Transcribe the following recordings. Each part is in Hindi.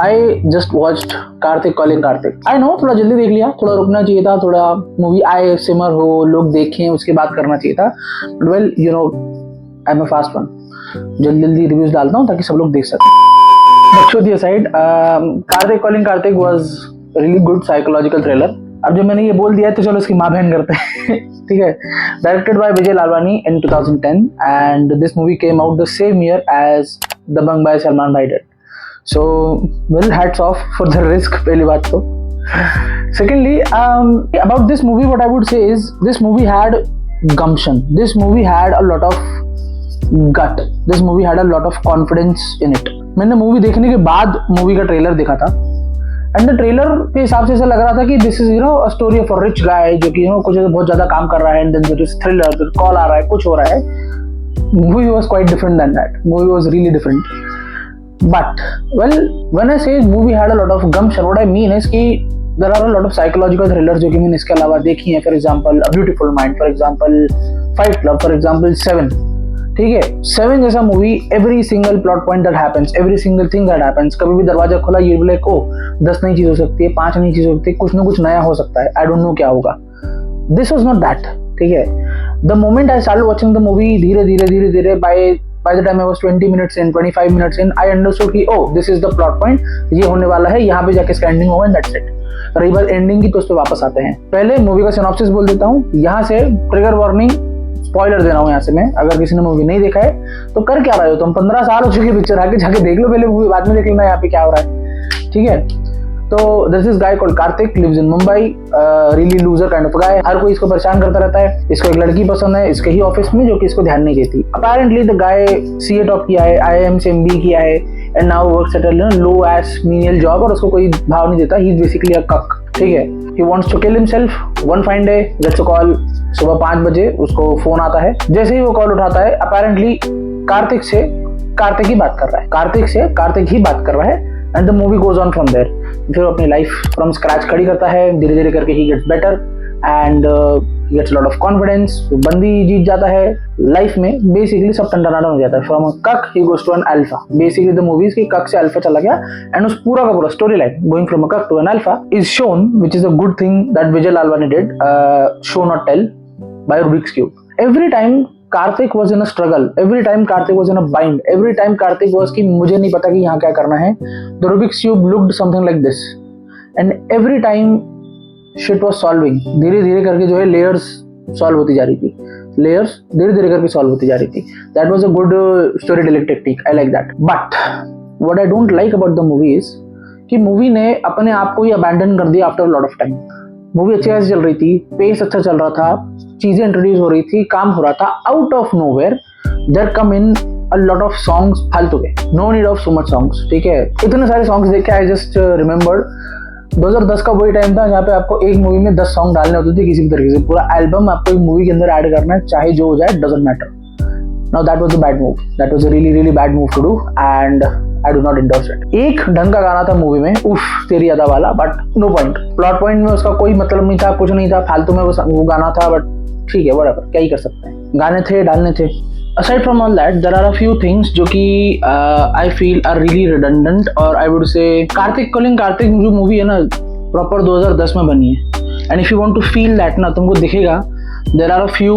I just watched Kartik calling Kartik. I know थोड़ा जल्दी देख लिया, थोड़ा रुकना चाहिए था, थोड़ा मूवी आए सिमर हो, लोग देखें, उसके बाद करना चाहिए था। But well you know I am a fast one, जल्दी जल्दी रिव्यूज डालता हूँ ताकि सब लोग देख सकें। बकचोदी aside, Kartik calling Kartik was really good psychological thriller. अब जब मैंने ये बोल दिया है तो चलो इसकी माँ बहन करते हैं। ठीक है। Directed by Vijay Lalwani in 2010 and this movie came out the same year as Dabangg by Salman भाई did. So, well, hats off for the risk, पहली बात तो. Secondly, about this movie, what I would say is this movie had gumption. This movie had a lot of gut. This movie had a lot of confidence in it. मैंने मूवी देखने के बाद मूवी का ट्रेलर देखा था एंड द ट्रेलर के हिसाब से ऐसा लग रहा था कि this is you know a story of a rich गाय जो कि यू नो कुछ बहुत ज्यादा काम कर रहा है and then there is thriller, call आ रहा है, कुछ हो रहा है. Movie was quite different than that. Movie was really different. But well, when I say movie had a lot of gumption, what I mean is कि there are a lot of psychological thrillers जो कि मैंने इसके अलावा देखी हैं. For example, A Beautiful Mind, for example, Fight Club, for example, Seven. ठीक है, Seven जैसा movie, every single plot point that happens, every single thing that happens, कभी भी दरवाजा खुला ये बोले को 10 नई चीज हो सकती है, 5 नई चीज हो सकती है, कुछ ना कुछ नया हो सकता है. I don't know क्या होगा. This was not that. ठीक है. The moment I started watching the movie, धीरे धीरे by the time I was 20 minutes in, 25 minutes in, I understood कि oh, this is the plot point, ये होने वाला है, यहाँ पे जाके इसका एंडिंग होगा and that's it. रही बात एंडिंग की तो उस पर वापस आते हैं. पहले मूवी का सिनॉप्सिस बोल देता हूँ. यहाँ से ट्रिगर वार्निंग, स्पॉइलर दे रहा हूँ यहाँ से मैं. अगर किसी ने मूवी नहीं देखा है तो कर क्या रहे हो तुम? 15 साल हो चुकी पिक्चर, आके जाके देख लो पहले मूवी, बाद में देख लेना यहाँ पे क्या हो रहा है. ठीक है. तो this is guy called Kartik, lives in Mumbai, really loser kind of guy. हर कोई इसको परेशान करता रहता है. इसको एक लड़की पसंद है इसके ही ऑफिस में जो कि इसको ध्यान नहीं देती. Apparently the guy CA top किया है, आईआईएम से एमबी किया है and now works at a low S menial job और उसको कोई भाव नहीं देता. He is basically a cuck. ठीक है. He wants to kill himself. One fine day gets a call. सुबह 5 बजे उसको फोन आता है. जैसे ही वो कॉल उठाता है अपेरेंटली कार्तिक से कार्तिक ही बात कर रहा है. कार्तिक से कार्तिक ही बात कर रहा है and the movie goes on from there. फिर अपनी लाइफ फ्रॉम स्क्रैच खड़ी करता है. धीरे धीरे करके he gets better and gets lot of confidence. बंदी जीत जाता है लाइफ में. बेसिकली सब टंडन हो जाता है. From a cuck he goes to an alpha. Basically the movies की कक से अल्फा चला गया एंड उस पूरा का पूरा story line going from a cuck to an alpha is shown, which is a good thing that Vijay Lalwani did. Show not tell by Rubik's cube. Every time Karthik was in a struggle. Every time Karthik was in a bind. Every time Karthik was कि मुझे नहीं पता कि यहाँ क्या करना है. The Rubik's Cube looked something like this. And every time shit was solving. धीरे धीरे करके जो है layers solve होती जा रही थी. Layers धीरे धीरे करके solve होती जा रही थी. That was a good storytelling technique. I like that. But what I don't like about the movie is कि मूवी ने अपने आप को ही abandon कर दिया after a lot of time. Movie अच्छी खासी चल रही थी, पेस अच्छा चल रहा था, चीजें इंट्रोड्यूस हो रही थी, काम हो रहा था. Out of nowhere there come in a lot of songs फालतू के. No need of so much songs. ठीक है. इतने सारे सॉन्ग्स देख के आई जस्ट रिमेम्बर्ड 2010 का वही टाइम था जहाँ पे आपको एक मूवी में 10 सॉन्ग डालने होते थे किसी भी तरीके से. पूरा एल्बम आपको एक मूवी के अंदर ऐड करना है, चाहे जो हो जाए, doesn't matter. Now that was a bad move. That was a really bad move to do and I do not endorse it. एक ढंग का गाना था मूवी में, उफ तेरी अदा वाला, but no point. Plot point में उसका कोई मतलब नहीं था, कुछ नहीं था, फालतू में वो गाना था. बट ठीक है, whatever, क्या ही कर सकते हैं. गाने थे, डालने थे. Aside from all that, there are a few things जो कि I feel are really redundant और I would say Kartik calling Kartik जो मूवी है ना प्रॉपर 2010 में बनी है. And if you want to feel that ना तुमको दिखेगा. There are a few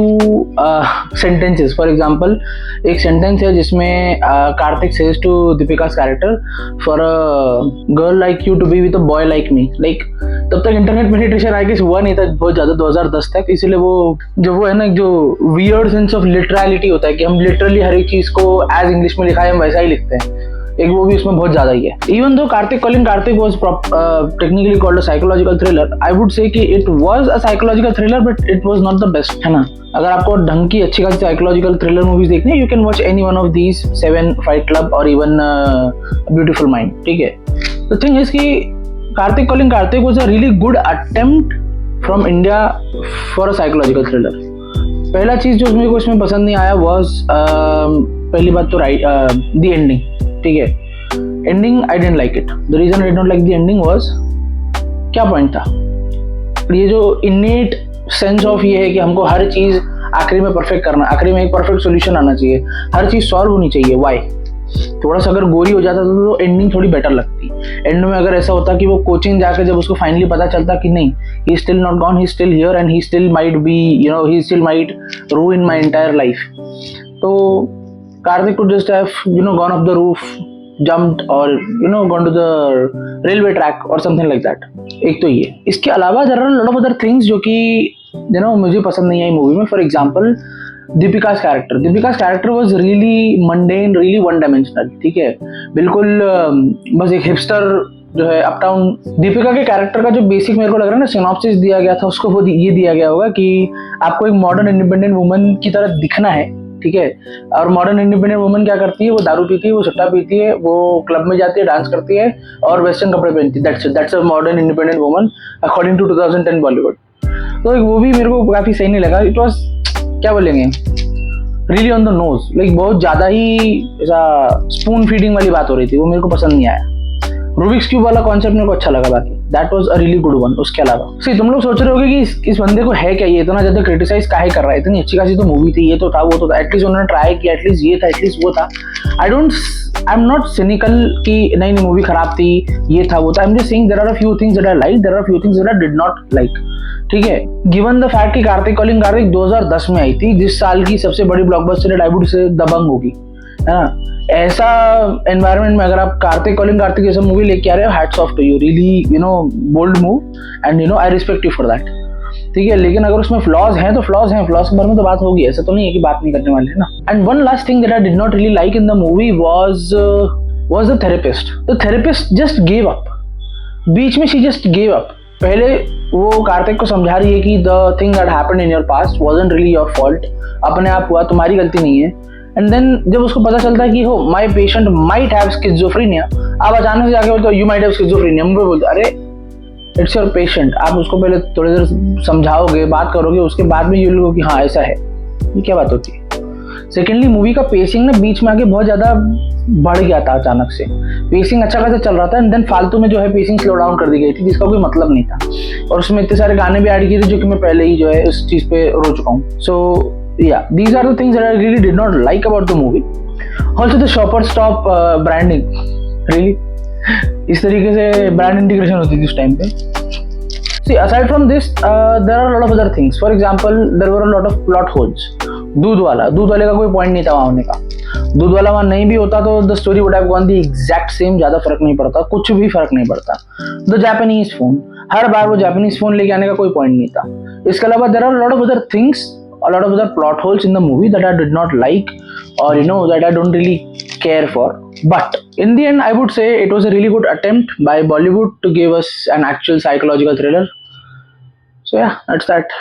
sentences. For example, एक sentence है जिसमें Kartik says to Deepika's character, for a girl like you to be with a boy like me. Like तब तक इंटरनेट पेनिट्रेशन आई गेस हुआ नहीं था बहुत ज़्यादा 2010 तक, इसीलिए वो जो वो है ना जो वियर्ड सेंस ऑफ लिटरलिटी होता है कि हम लिटरली हर एक चीज़ को एज इंग्लिश में लिखा है हम वैसा ही लिखते हैं. एक वो भी उसमें बहुत ज्यादा ही है. Even though Kartik calling Kartik was technically called a psychological thriller, I would say कि it was a psychological thriller but it was not the best. है ना. अगर आपको ढंग की अच्छी खासी साइकोलॉजिकल थ्रिलर मूवीज देखनी है, you can watch any one of these, seven, fight club और इवन ब्यूटीफुल माइंड. ठीक है. द थिंग इज कि Kartik calling Kartik was a really good attempt from India for a psychological thriller. पहला चीज जो मेरे को इसमें पसंद नहीं आया वाज पहली बात तो द एंडिंग. ठीक है. Ending I didn't like it. The reason I don't like the ending was, क्या पॉइंट था. ये जो इनेट सेंस ऑफ ये है कि हमको हर चीज आखिरी में परफेक्ट करना, आखिरी में एक परफेक्ट सोल्यूशन आना चाहिए, हर चीज सॉल्व होनी चाहिए. व्हाई थोड़ा सा अगर गोरी हो जाता तो एंडिंग थोड़ी बेटर लगती। एंड में अगर ऐसा होता कि वो कोचिंग जाकर जब उसको फाइनली पता चलता कि नहीं, he still not gone, he still here and he still might be, you know, he still might रूइन my entire life. तो Kartik could just have, you know, gone off the roof, jumped, or, you know, gone to the railway track or something like that। एक तो ये, इसके अलावा there are a lot of other things जो कि, you know, मुझे पसंद नहीं आई मूवी में। For example Deepika's character was really mundane, really one dimensional. ठीक है, बिल्कुल बस एक हिपस्टर जो है अपटाउन। दीपिका के कैरेक्टर का जो बेसिक मेरे को लग रहा है ना सिनॉप्सिस दिया गया था उसको, वो ये दिया गया होगा कि आपको एक मॉडर्न इंडिपेंडेंट वुमन की तरह दिखना है। ठीक है, और मॉडर्न इंडिपेंडेंट वुमन क्या करती है, वो दारू पीती है, वो सुट्टा पीती है, वो क्लब में जाती है, डांस करती है और वेस्टर्न कपड़े पहनती है। That's a modern independent woman according to 2010 Bollywood. तो वो भी मेरे को काफी सही नहीं लगा। इट वॉज, क्या बोलेंगे, really on the nose, like बहुत ज्यादा ही ऐसा स्पून फीडिंग वाली बात हो रही थी, वो मेरे को पसंद नहीं आया। रूबिक्स क्यूब वाला कॉन्सेप्ट मेरे को अच्छा लगा, बाकी that was a really good one. उसके अलावा तुम लोग सोच रहे होगे कि इस बंदे को है क्या, ये इतना ज्यादा क्रिटिसाइज काहे कर रहा है, इतनी अच्छी खासी तो मूवी थी, ये तो था, वो तो था, एटलीस्ट उन्होंने ट्राई किया, एटलीस्ट ये था, एटलीस्ट वो था। आई एम नॉट सिनिकल कि नहीं मूवी खराब थी, ये था, वो था। I am just saying there are a few things that I like, there are few things that I did not like. ठीक है, गिवन द फैक्ट कि कार्तिक कॉलिंग कार्तिक 2010 में आई थी, जिस साल की सबसे बड़ी ब्लॉकबस्टर आई वुड से दबंग होगी, है ना। ऐसा एनवायरनमेंट में अगर आप कार्तिक कॉलिंग कार्तिक जैसा मूवी लेके आ रहे हो, hats off to you, really, you know, bold move, and you know I respect you for that. ठीक है, लेकिन अगर उसमें फ्लॉज हैं तो फ्लॉज हैं, फ्लॉज के बारे में तो बात होगी, ऐसा तो नहीं है कि बात नहीं करने वाले हैं ना। And one last thing that I did not really like in the movie was the therapist. The therapist just gave up, बीच में शी जस्ट गेव अप। पहले वो कार्तिक को समझा रही है कि the thing that happened in your past wasn't really your fault, अपने आप हुआ, तुम्हारी गलती नहीं है। एंड देन जब उसको पता चलता है कि हो my patient might have schizophrenia, आप अचानक से जाके बोलते हो यू माइट हैव स्किज़ोफ्रेनिया, मुझे बोलते अरे इट्स योर पेशेंट। आप उसको पहले थोड़ी देर समझाओगे, बात करोगे, उसके बाद में ये लोगों कि हाँ ऐसा है, ये क्या बात होती है। सेकेंडली मूवी का पेसिंग ना बीच में आके बहुत ज़्यादा बढ़ गया था, अचानक से पेसिंग अच्छा खासा चल रहा था, एंड देन फालतू में जो है पेसिंग स्लो डाउन कर दी गई थी, जिसका कोई मतलब नहीं था। और उसमें इतने सारे गाने भी ऐड किए थे जो कि मैं पहले ही जो है इस चीज़ पे रो चुका हूँ। सो yeah, these are the things that I really did not like about the movie. Also the shopper stop branding, really इस तरीके से ब्रांड इंटीग्रेशन होती थी उस टाइम पे। See, aside from this, there are a lot of other things. For example, there were a lot of plot holes. दूध वाले का कोई पॉइंट नहीं था वहाँ होने का। दूध वाला वहाँ नहीं भी होता तो the story would have gone the exact same, ज्यादा फर्क नहीं पड़ता, कुछ भी फर्क नहीं पड़ता। द जापानीज फोन, हर बार वो जापानीज फोन लेके आने का कोई पॉइंट नहीं था। इसके अलावा there are a lot of other things, a lot of other plot holes in the movie that I did not like, or you know, that I don't really care for. But in the end I would say it was a really good attempt by Bollywood to give us an actual psychological thriller. So yeah, that's that.